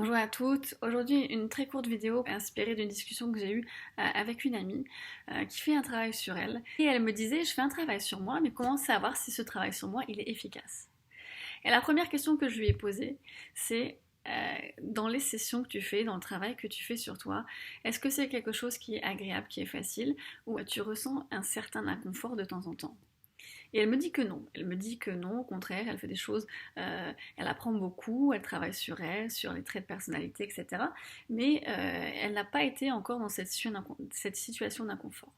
Bonjour à toutes, aujourd'hui une très courte vidéo inspirée d'une discussion que j'ai eue avec une amie qui fait un travail sur elle. Et elle me disait, je fais un travail sur moi, mais comment savoir si ce travail sur moi il est efficace? Et la première question que je lui ai posée, c'est dans les sessions que tu fais, dans le travail que tu fais sur toi, est-ce que c'est quelque chose qui est agréable, qui est facile, ou tu ressens un certain inconfort de temps en temps? Et elle me dit que non. Elle me dit que non, au contraire, elle fait des choses, elle apprend beaucoup, elle travaille sur elle, sur les traits de personnalité, etc. Mais elle n'a pas été encore dans cette situation d'inconfort.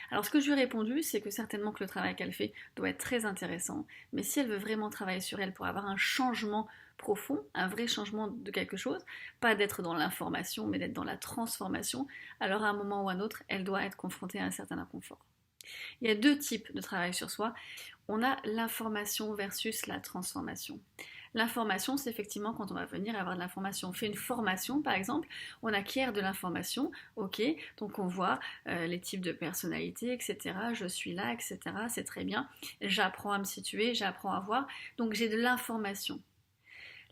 Alors ce que je lui ai répondu, c'est que certainement que le travail qu'elle fait doit être très intéressant, mais si elle veut vraiment travailler sur elle pour avoir un changement profond, un vrai changement de quelque chose, pas d'être dans l'information, mais d'être dans la transformation, alors à un moment ou à un autre, elle doit être confrontée à un certain inconfort. Il y a deux types de travail sur soi. On a l'information versus la transformation. L'information, c'est effectivement quand on va venir avoir de l'information. On fait une formation, par exemple, on acquiert de l'information, ok, donc on voit les types de personnalités, etc. Je suis là, etc. C'est très bien. J'apprends à me situer, j'apprends à voir, donc j'ai de l'information.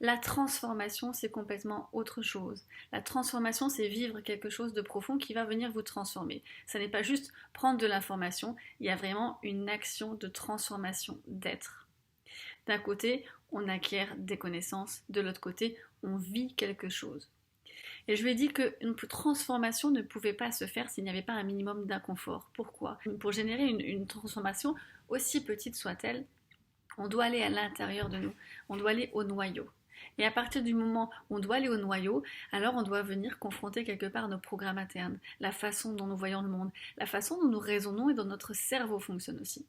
La transformation, c'est complètement autre chose. La transformation, c'est vivre quelque chose de profond qui va venir vous transformer. Ça n'est pas juste prendre de l'information, il y a vraiment une action de transformation d'être. D'un côté, on acquiert des connaissances, de l'autre côté, on vit quelque chose. Et je lui ai dit qu'une transformation ne pouvait pas se faire s'il n'y avait pas un minimum d'inconfort. Pourquoi? Pour générer une transformation, aussi petite soit-elle, on doit aller à l'intérieur de nous, on doit aller au noyau. Et à partir du moment où on doit aller au noyau, alors on doit venir confronter quelque part nos programmes internes, la façon dont nous voyons le monde, la façon dont nous raisonnons et dont notre cerveau fonctionne aussi.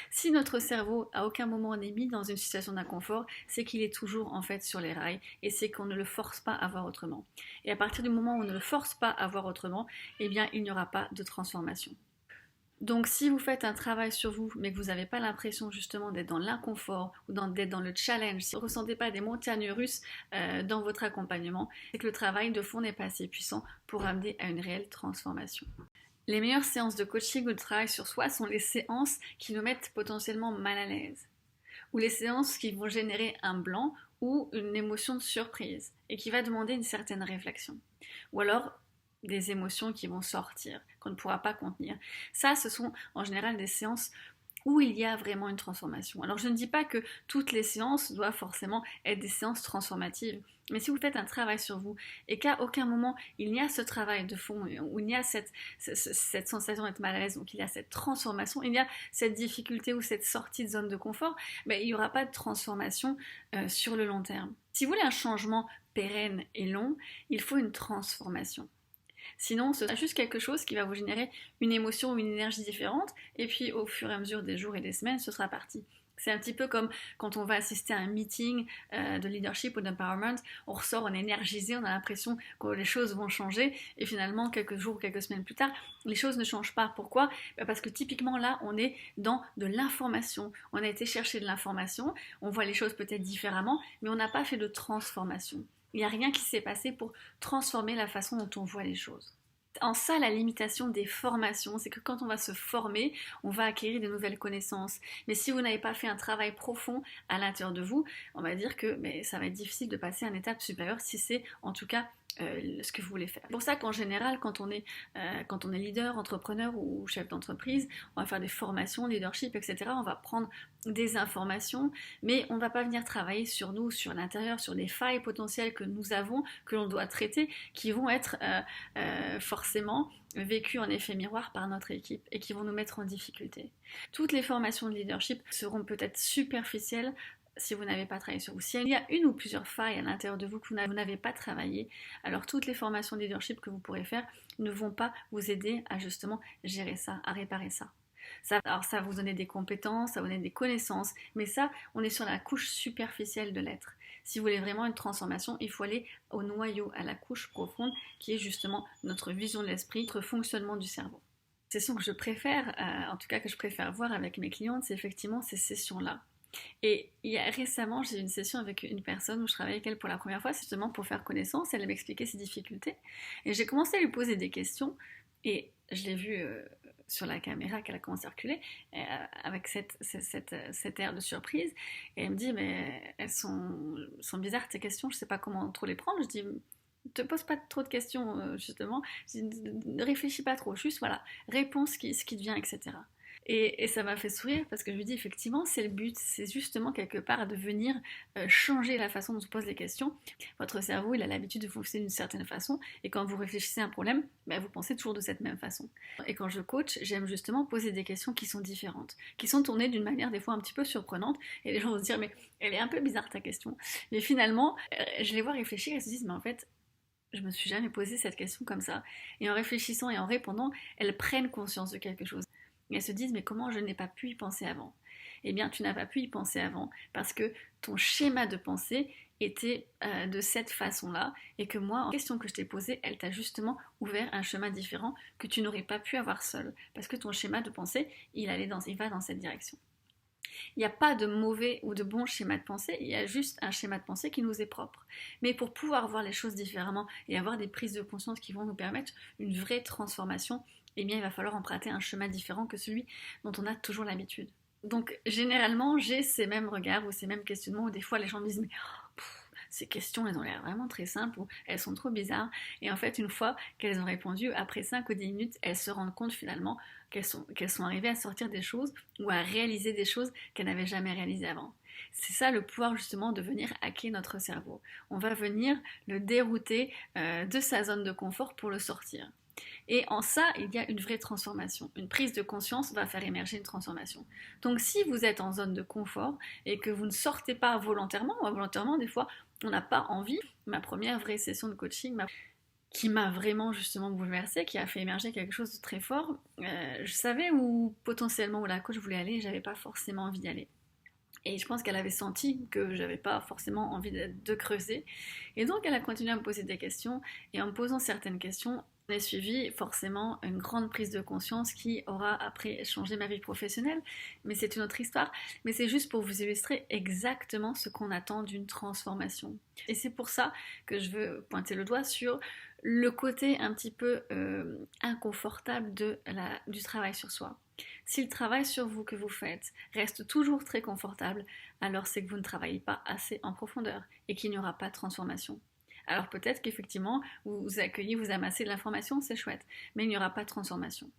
Si notre cerveau à aucun moment n'est mis dans une situation d'inconfort, c'est qu'il est toujours en fait sur les rails et c'est qu'on ne le force pas à voir autrement. Et à partir du moment où on ne le force pas à voir autrement, eh bien il n'y aura pas de transformation. Donc si vous faites un travail sur vous, mais que vous n'avez pas l'impression justement d'être dans l'inconfort ou d'être dans le challenge, si vous ne ressentez pas des montagnes russes dans votre accompagnement, c'est que le travail de fond n'est pas assez puissant pour amener à une réelle transformation. Les meilleures séances de coaching ou de travail sur soi sont les séances qui nous mettent potentiellement mal à l'aise, ou les séances qui vont générer un blanc ou une émotion de surprise et qui va demander une certaine réflexion. Ou alors des émotions qui vont sortir, qu'on ne pourra pas contenir. Ça, ce sont en général des séances où il y a vraiment une transformation. Alors je ne dis pas que toutes les séances doivent forcément être des séances transformatives, mais si vous faites un travail sur vous et qu'à aucun moment il n'y a ce travail de fond, où il y a cette sensation d'être mal à l'aise, donc il y a cette transformation, il y a cette difficulté ou cette sortie de zone de confort, ben, il n'y aura pas de transformation sur le long terme. Si vous voulez un changement pérenne et long, il faut une transformation. Sinon, ce sera juste quelque chose qui va vous générer une émotion ou une énergie différente, et puis au fur et à mesure des jours et des semaines, ce sera parti. C'est un petit peu comme quand on va assister à un meeting de leadership ou d'empowerment, on ressort, on est énergisé, on a l'impression que les choses vont changer, et finalement, quelques jours ou quelques semaines plus tard, les choses ne changent pas. Pourquoi? Parce que typiquement là, on est dans de l'information. On a été chercher de l'information, on voit les choses peut-être différemment, mais on n'a pas fait de transformation. Il n'y a rien qui s'est passé pour transformer la façon dont on voit les choses. En ça, la limitation des formations, c'est que quand on va se former, on va acquérir de nouvelles connaissances. Mais si vous n'avez pas fait un travail profond à l'intérieur de vous, on va dire que ça va être difficile de passer à une étape supérieure si c'est en tout cas ce que vous voulez faire. C'est pour ça qu'en général, quand on est leader, entrepreneur ou chef d'entreprise, on va faire des formations, leadership, etc. On va prendre des informations, mais on ne va pas venir travailler sur nous, sur l'intérieur, sur des failles potentielles que nous avons, que l'on doit traiter, qui vont être forcément vécues en effet miroir par notre équipe et qui vont nous mettre en difficulté. Toutes les formations de leadership seront peut-être superficielles si vous n'avez pas travaillé sur vous. Si il y a une ou plusieurs failles à l'intérieur de vous que vous n'avez pas travaillé, alors toutes les formations de leadership que vous pourrez faire ne vont pas vous aider à justement gérer ça, à réparer ça. Alors ça va vous donner des compétences, ça va vous donner des connaissances, mais ça, on est sur la couche superficielle de l'être. Si vous voulez vraiment une transformation, il faut aller au noyau, à la couche profonde, qui est justement notre vision de l'esprit, notre fonctionnement du cerveau. Les sessions que je préfère, en tout cas que je préfère voir avec mes clientes, c'est effectivement ces sessions-là. Et récemment, j'ai eu une session avec une personne où je travaillais avec elle pour la première fois, c'est justement pour faire connaissance, elle m'expliquait ses difficultés. Et j'ai commencé à lui poser des questions, et je l'ai vue sur la caméra qu'elle a commencé à reculer, avec cet air de surprise. Et elle me dit, mais elles sont bizarres tes questions, je sais pas comment trop les prendre. Je dis, te pose pas trop de questions, justement. Je dis, ne réfléchis pas trop, juste voilà, réponds ce qui te vient, etc. Et ça m'a fait sourire parce que je lui dis effectivement c'est le but, c'est justement quelque part de venir changer la façon dont on se pose les questions. Votre cerveau il a l'habitude de fonctionner d'une certaine façon et quand vous réfléchissez à un problème, ben, vous pensez toujours de cette même façon. Et quand je coach, j'aime justement poser des questions qui sont différentes, qui sont tournées d'une manière des fois un petit peu surprenante et les gens vont se dire mais elle est un peu bizarre ta question. Mais finalement, je les vois réfléchir et se disent mais en fait je me suis jamais posé cette question comme ça. Et en réfléchissant et en répondant, elles prennent conscience de quelque chose. Et elles se disent, mais comment je n'ai pas pu y penser avant? Eh bien, tu n'as pas pu y penser avant parce que ton schéma de pensée était de cette façon-là et que moi, en question que je t'ai posée, elle t'a justement ouvert un chemin différent que tu n'aurais pas pu avoir seul parce que ton schéma de pensée, il va dans cette direction. Il n'y a pas de mauvais ou de bon schéma de pensée, il y a juste un schéma de pensée qui nous est propre. Mais pour pouvoir voir les choses différemment et avoir des prises de conscience qui vont nous permettre une vraie transformation, eh bien il va falloir emprunter un chemin différent que celui dont on a toujours l'habitude. Donc généralement j'ai ces mêmes regards ou ces mêmes questionnements où des fois les gens me disent mais ces questions elles ont l'air vraiment très simples ou elles sont trop bizarres et en fait une fois qu'elles ont répondu après 5 ou 10 minutes elles se rendent compte finalement qu'elles sont arrivées à sortir des choses ou à réaliser des choses qu'elles n'avaient jamais réalisées avant. C'est ça le pouvoir justement de venir hacker notre cerveau. On va venir le dérouter de sa zone de confort pour le sortir. Et en ça, il y a une vraie transformation. Une prise de conscience va faire émerger une transformation. Donc si vous êtes en zone de confort et que vous ne sortez pas volontairement, ou involontairement, des fois, on n'a pas envie. Ma première vraie session de coaching qui m'a vraiment justement bouleversée, qui a fait émerger quelque chose de très fort. Je savais où potentiellement où la coach voulait aller et j'avais pas forcément envie d'y aller. Et je pense qu'elle avait senti que j'avais pas forcément envie de creuser. Et donc elle a continué à me poser des questions et en me posant certaines questions, j'ai suivi forcément une grande prise de conscience qui aura après changé ma vie professionnelle, mais c'est une autre histoire. Mais c'est juste pour vous illustrer exactement ce qu'on attend d'une transformation. Et c'est pour ça que je veux pointer le doigt sur le côté un petit peu inconfortable du travail sur soi. Si le travail sur vous que vous faites reste toujours très confortable, alors c'est que vous ne travaillez pas assez en profondeur et qu'il n'y aura pas de transformation. Alors peut-être qu'effectivement, vous accueillez, vous amassez de l'information, c'est chouette, mais il n'y aura pas de transformation.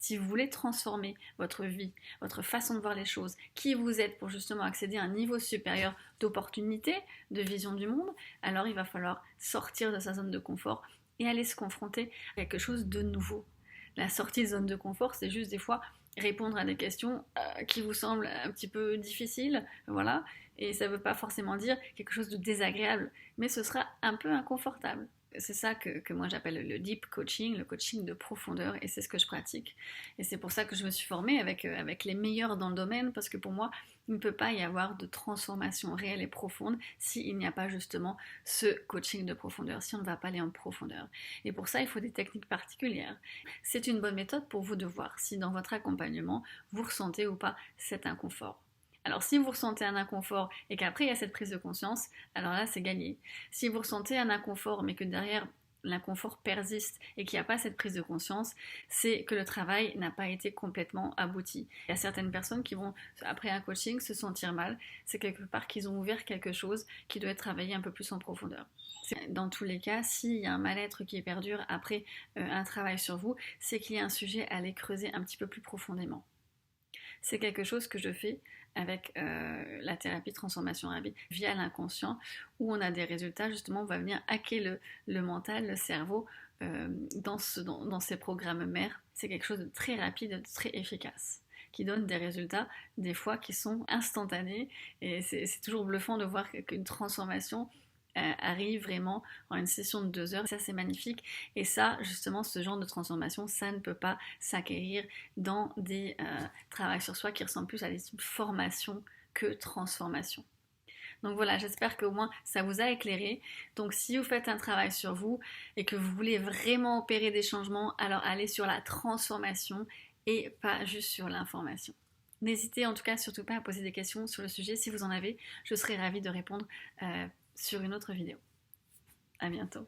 Si vous voulez transformer votre vie, votre façon de voir les choses, qui vous êtes pour justement accéder à un niveau supérieur d'opportunité, de vision du monde, alors il va falloir sortir de sa zone de confort et aller se confronter à quelque chose de nouveau. La sortie de zone de confort, c'est juste des fois répondre à des questions qui vous semblent un petit peu difficiles, voilà, et ça ne veut pas forcément dire quelque chose de désagréable, mais ce sera un peu inconfortable. C'est ça que moi j'appelle le deep coaching, le coaching de profondeur, et c'est ce que je pratique. Et c'est pour ça que je me suis formée avec les meilleurs dans le domaine, parce que pour moi, il ne peut pas y avoir de transformation réelle et profonde s'il n'y a pas justement ce coaching de profondeur, si on ne va pas aller en profondeur. Et pour ça, il faut des techniques particulières. C'est une bonne méthode pour vous de voir si dans votre accompagnement, vous ressentez ou pas cet inconfort. Alors si vous ressentez un inconfort et qu'après il y a cette prise de conscience, alors là c'est gagné. Si vous ressentez un inconfort mais que derrière l'inconfort persiste et qu'il n'y a pas cette prise de conscience, c'est que le travail n'a pas été complètement abouti. Il y a certaines personnes qui vont, après un coaching, se sentir mal. C'est quelque part qu'ils ont ouvert quelque chose qui doit être travaillé un peu plus en profondeur. Dans tous les cas, s'il y a un mal-être qui perdure après un travail sur vous, c'est qu'il y a un sujet à aller creuser un petit peu plus profondément. C'est quelque chose que je fais avec la thérapie transformation rapide via l'inconscient où on a des résultats, justement on va venir hacker le mental, le cerveau dans ces programmes mères. C'est quelque chose de très rapide, de très efficace qui donne des résultats des fois qui sont instantanés et c'est toujours bluffant de voir qu'une transformation arrive vraiment en une session de 2 heures. Ça c'est magnifique et ça justement ce genre de transformation ça ne peut pas s'acquérir dans des travaux sur soi qui ressemblent plus à des formations que transformation. Donc voilà, j'espère qu'au moins ça vous a éclairé. Donc si vous faites un travail sur vous et que vous voulez vraiment opérer des changements, alors allez sur la transformation et pas juste sur l'information. N'hésitez en tout cas surtout pas à poser des questions sur le sujet si vous en avez. Je serai ravie de répondre sur une autre vidéo. À bientôt.